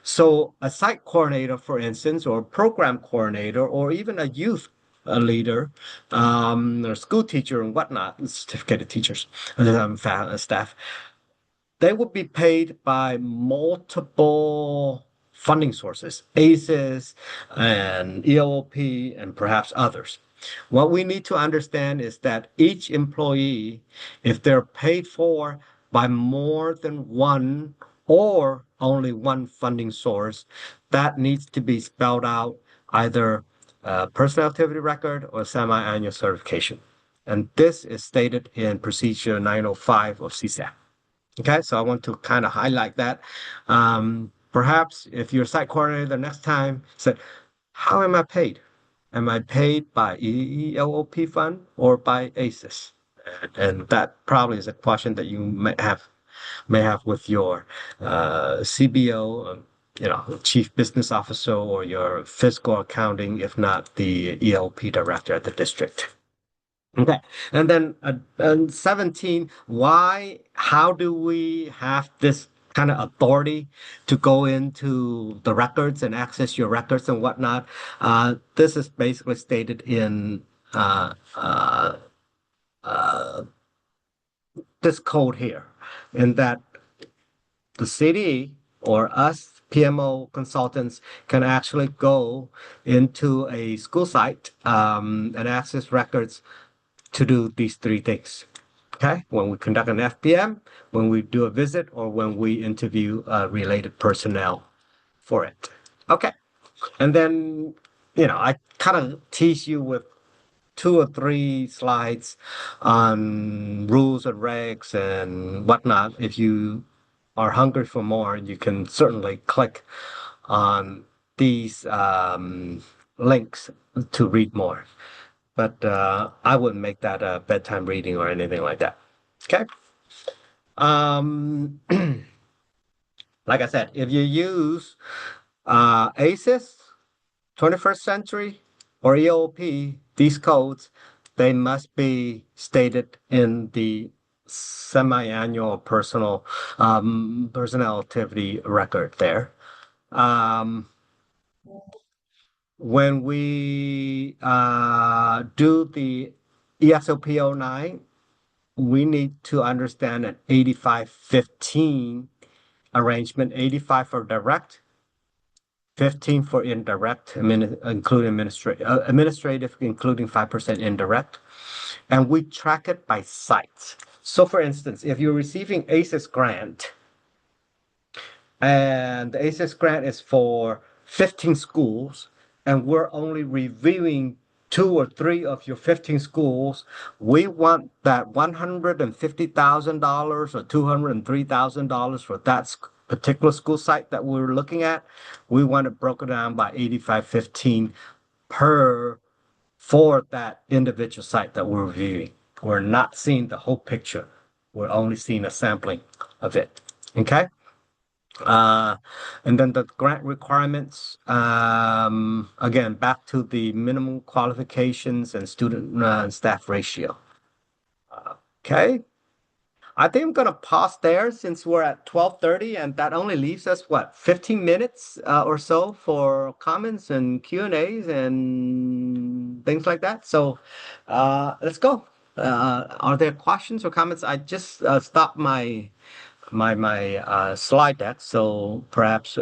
So a site coordinator, for instance, or program coordinator, or even a youth leader, or school teacher and whatnot, certificated teachers, staff, they would be paid by multiple funding sources, ACES and ELOP and perhaps others. What we need to understand is that each employee, if they're paid for by more than one or only one funding source, that needs to be spelled out either personal activity record or semi-annual certification. And this is stated in Procedure 905 of CSAP. Okay, so I want to kind of highlight that. Perhaps if you're a site coordinator the next time, say, how am I paid? Am I paid by ELOP fund or by ACES? And that probably is a question that you may have with your CBO, chief business officer, or your fiscal accounting, if not the ELP director at the district. Okay. And then 17, how do we have this kind of authority to go into the records and access your records and whatnot? This is basically stated in this code here, in that the CDE or us PMO consultants can actually go into a school site and access records to do these three things. Okay, when we conduct an FPM, when we do a visit, or when we interview related personnel for it. Okay, and then I kind of tease you with 2 or 3 slides on rules and regs and whatnot. If you are hungry for more, you can certainly click on these links to read more. But I wouldn't make that a bedtime reading or anything like that. Okay. Um, like I said, if you use ACES, 21st century, or EOP, these codes, they must be stated in the semi-annual personnel activity record there. When we do the ESOP 09, we need to understand an 85-15 arrangement, 85 for direct, 15 for indirect, including administrative, including 5% indirect. And we track it by sites. So for instance, if you're receiving ACES grant, and the ACES grant is for 15 schools, and we're only reviewing 2 or 3 of your 15 schools, we want that $150,000 or $203,000 for that particular school site that we're looking at. We want it broken down by 85-15 for that individual site that we're reviewing. We're not seeing the whole picture. We're only seeing a sampling of it. Okay. And then the grant requirements, again, back to the minimum qualifications and student and staff ratio. Okay. I think I'm going to pause there since we're at 12:30, and that only leaves us, 15 minutes or so for comments and Q&As and things like that. So let's go. Are there questions or comments? I just stopped my slide deck, so perhaps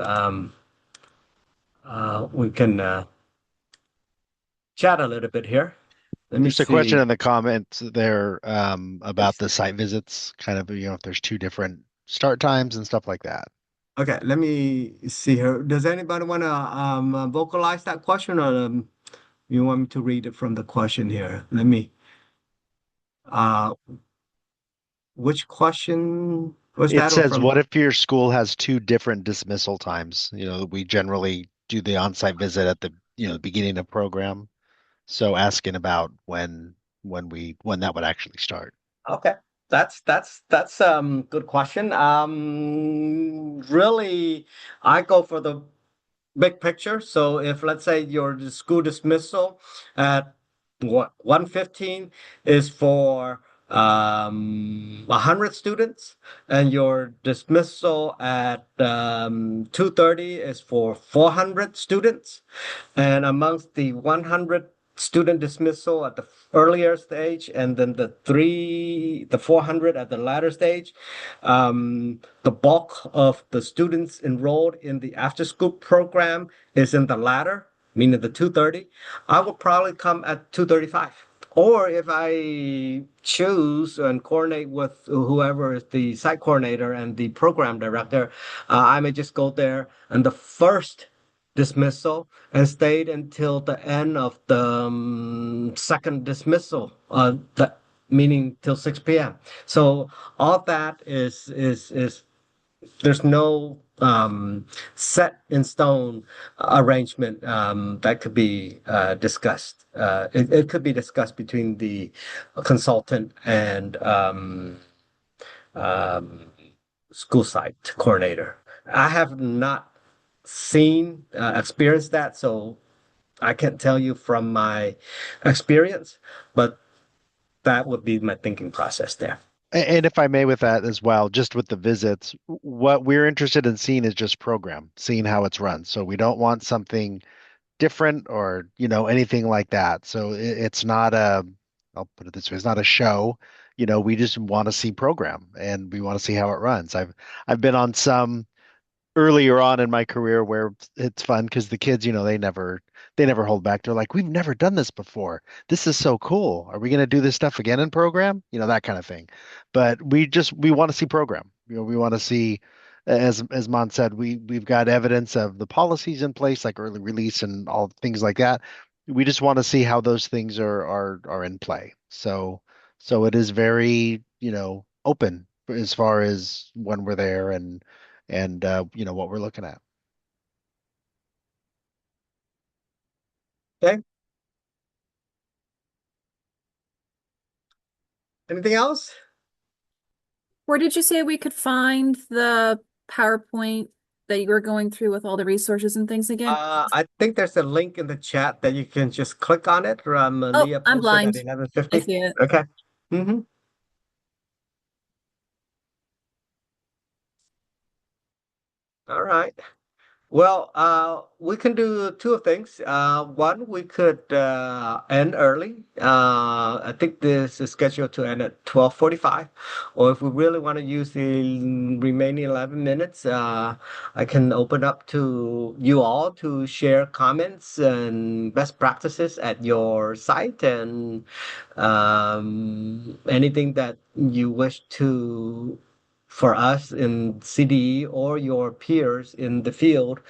we can chat a little bit here. Let me Just a question see. in the comments there about Yes. the site visits, kind of, if there's two different start times and stuff like that. Okay, let me see here. Does anybody want to vocalize that question, or you want me to read it from the question here? Let me. Uh, which question was It that, or says, from? what if your school has two different dismissal times? We generally do the on-site visit at the beginning of program. So asking about when that would actually start. Okay, that's good question. Really, I go for the big picture. So if let's say your school dismissal at what 1:15 is for 100 students, and your dismissal at 2:30 is for 400 students, and amongst the 100 student dismissal at the earlier stage, and then the 400 at the latter stage, the bulk of the students enrolled in the after school program is in the latter, meaning the 2:30. I will probably come at 2:35. Or if I choose and coordinate with whoever is the site coordinator and the program director, I may just go there and the first dismissal and stayed until the end of the second dismissal, meaning till 6 p.m. So all that is there's no set in stone arrangement that could be discussed. It could be discussed between the consultant and um, school site coordinator. I have not experienced that, so I can't tell you from my experience, but that would be my thinking process there. And if I may with that as well, just with the visits, what we're interested in seeing is just program, seeing how it's run. So we don't want something different or anything like that. So it's not I'll put it this way, it's not a show. We just want to see program and we want to see how it runs. I've been on some earlier on in my career where it's fun because the kids, they never hold back. They're like, we've never done this before. This is so cool. Are we going to do this stuff again in program? That kind of thing. But we want to see program. We want to see, as Mon said, we've got evidence of the policies in place, like early release and all things like that. We just want to see how those things are in play. So it is very, open as far as when we're there and what we're looking at. Okay. Anything else? Where did you say we could find the PowerPoint that you were going through with all the resources and things again? I think there's a link in the chat that you can just click on it. Oh, Leah I'm posted at blind. I 11:50. see it. Okay. Mm-hmm. All right. Well, we can do two things. One, we could end early. I think this is scheduled to end at 12:45. Or if we really want to use the remaining 11 minutes, I can open up to you all to share comments and best practices at your site, and anything that you wish to for us in CDE or your peers in the field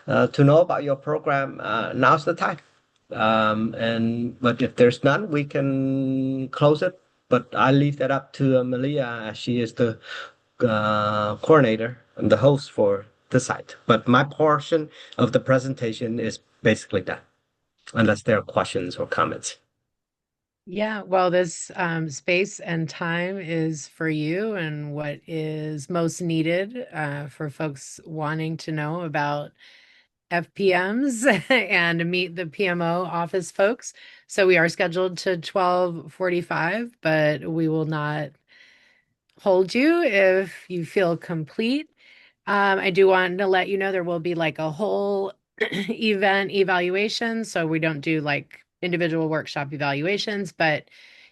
to know about your program. Now's the time. But if there's none, we can close it. But I leave that up to Malia, as she is the coordinator and the host for the site. But my portion of the presentation is basically done, unless there are questions or comments. Yeah, well, this space and time is for you and what is most needed for folks wanting to know about FPMs and meet the PMO office folks. So we are scheduled to 12:45, but we will not hold you if you feel complete. I do want to let you know there will be like a whole event evaluation. So we don't do like individual workshop evaluations, but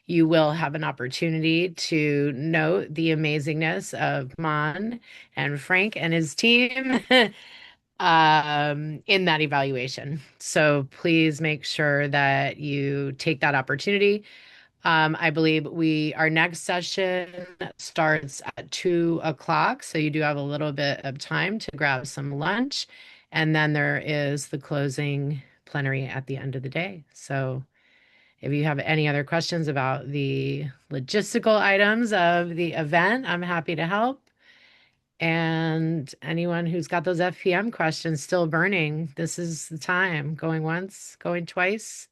you will have an opportunity to note the amazingness of Mon and Frank and his team in that evaluation. So please make sure that you take that opportunity. I believe our next session starts at 2 o'clock. So you do have a little bit of time to grab some lunch. And then there is the closing plenary at the end of the day. So if you have any other questions about the logistical items of the event, I'm happy to help. And anyone who's got those FPM questions still burning, this is the time. Going once, going twice.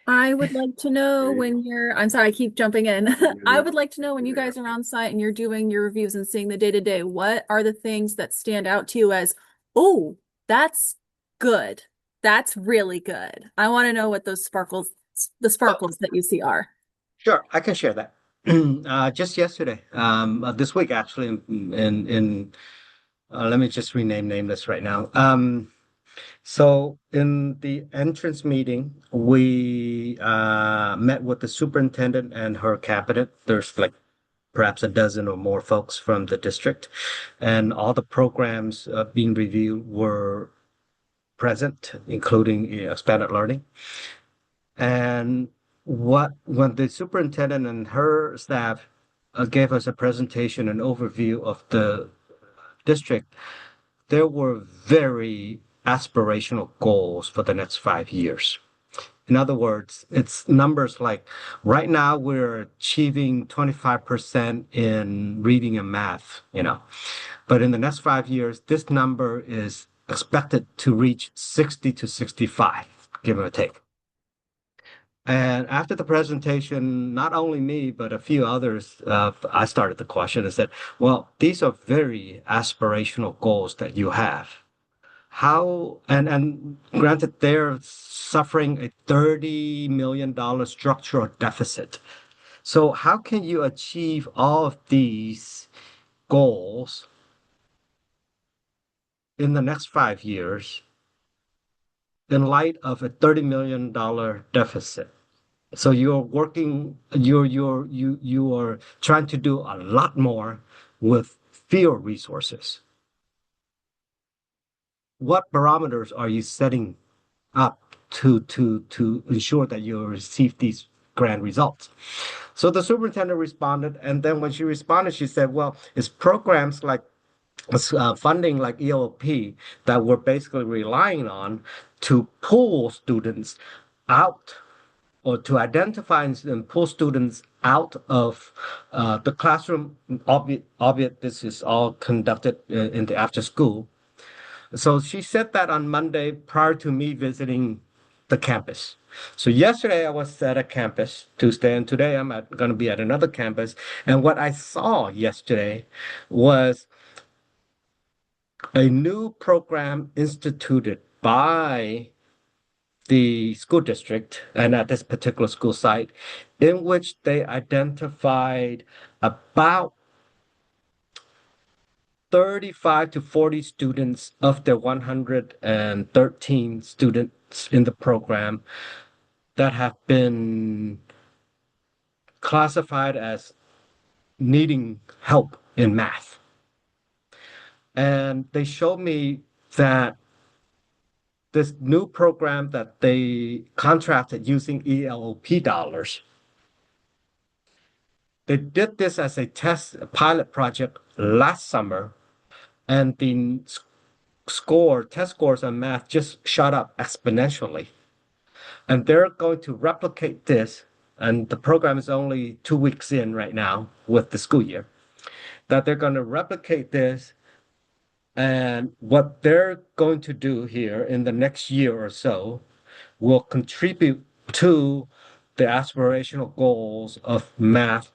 I would like to know when I'm sorry, I keep jumping in. I would like to know when you guys are on site and you're doing your reviews and seeing the day-to-day, what are the things that stand out to you as, oh, that's good. That's really good. I want to know what the Oh, sparkles that you see are. sure, I can share that. Just yesterday, this week actually, let me just name this right now. So in the entrance meeting, we met with the superintendent and her cabinet. There's like perhaps a dozen or more folks from the district, and all the programs being reviewed were present, including expanded learning. And when the superintendent and her staff gave us a presentation and overview of the district, there were very aspirational goals for the next 5 years. In other words, it's numbers like right now we're achieving 25% in reading and math, but in the next 5 years, this number is expected to reach 60 to 65, give or take. And after the presentation, not only me, but a few others, I started the question and said, well, these are very aspirational goals that you have. How, and granted, they're suffering a $30 million structural deficit. So how can you achieve all of these goals in the next 5 years in light of a $30 million deficit? So you're working, you are trying to do a lot more with fewer resources. What parameters are you setting up to ensure that you receive these grand results? So the superintendent responded, and then when she responded, she said, "Well, it's programs like funding like ELP that we're basically relying on to pull students out or to identify and pull students out of the classroom, albeit this is all conducted in the after school." So she said that on Monday prior to me visiting the campus. So yesterday I was at a campus, Tuesday, and today I'm going to be at another campus. And what I saw yesterday was a new program instituted by the school district and at this particular school site, in which they identified about 35 to 40 students of their 113 students in the program that have been classified as needing help in math. And they showed me that this new program that they contracted using ELP dollars, they did this as a pilot project last summer, and the test scores on math just shot up exponentially. And they're going to replicate this, and the program is only 2 weeks in right now with the school year, that they're going to replicate this. And what they're going to do here in the next year or so will contribute to the aspirational goals of math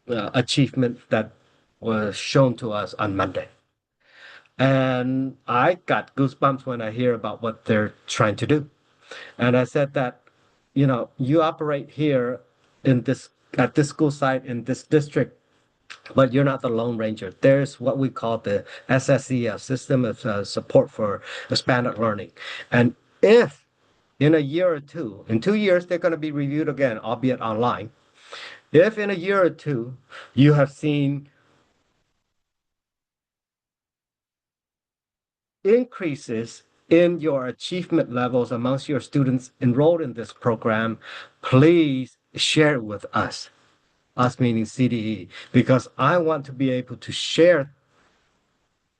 achievement that was shown to us on Monday. And I got goosebumps when I hear about what they're trying to do. And I said that, you operate here at this school site in this district, but you're not the Lone Ranger. There's what we call the SSEF, System of Support for Expanded Learning. And if in a year or two, in 2 years, they're going to be reviewed again, albeit online. If in a year or two, you have seen increases in your achievement levels amongst your students enrolled in this program, please share it with us meaning CDE, because I want to be able to share,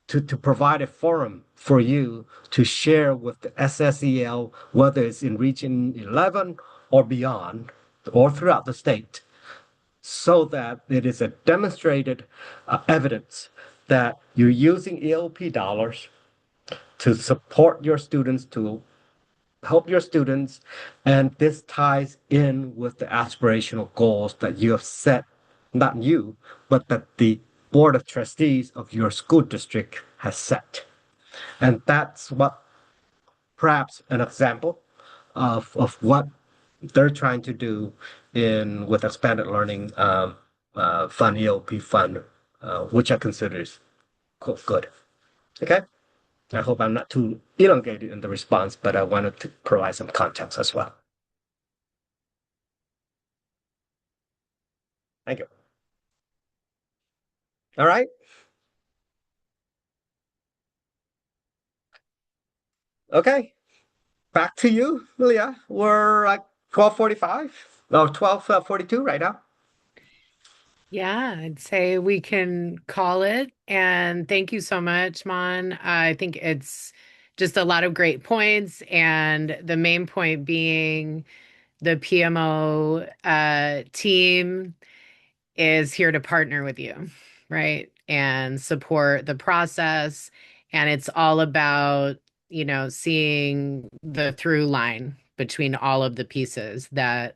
to provide a forum for you to share with the SSEL, whether it's in Region 11 or beyond, or throughout the state, so that it is a demonstrated evidence that you're using ELP dollars to support your students, to help your students, and this ties in with the aspirational goals that you have set, not you, but that the Board of Trustees of your school district has set. And that's what perhaps an example of what they're trying to do in with expanded learning fund, EOP fund, which I consider is good. Okay. I hope I'm not too elongated in the response, but I wanted to provide some context as well. Thank you. All right. Okay. Back to you, Leah. We're like 12:45 or 12:42 right now. Yeah, I'd say we can call it. And thank you so much, Mon. I think it's just a lot of great points. And the main point being the PMO team is here to partner with you, right? And support the process. And it's all about, seeing the through line between all of the pieces that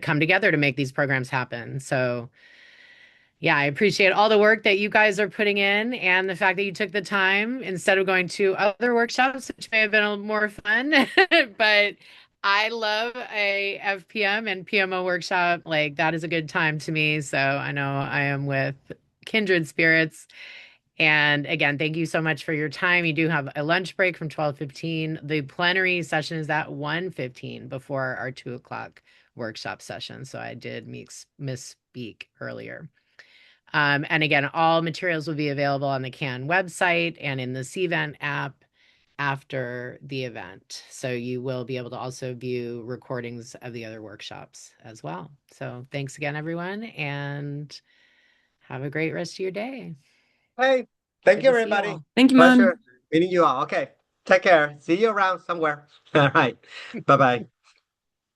come together to make these programs happen. So yeah, I appreciate all the work that you guys are putting in and the fact that you took the time instead of going to other workshops, which may have been a little more fun. But I love a FPM and PMO workshop. Like that is a good time to me. So I know I am with kindred spirits. And again, thank you so much for your time. You do have a lunch break from 12:15. The plenary session is at 1:15 before our 2 o'clock workshop session. So I did misspeak earlier. And again, all materials will be available on the CAN website and in the CVent app after the event. So you will be able to also view recordings of the other workshops as well. So thanks again, everyone, and have a great rest of your day. Hey, thank Good you, to see you everybody. all. Thank you, Mon. Pleasure meeting you all. Okay. Take care. See you around somewhere. All right. Bye-bye.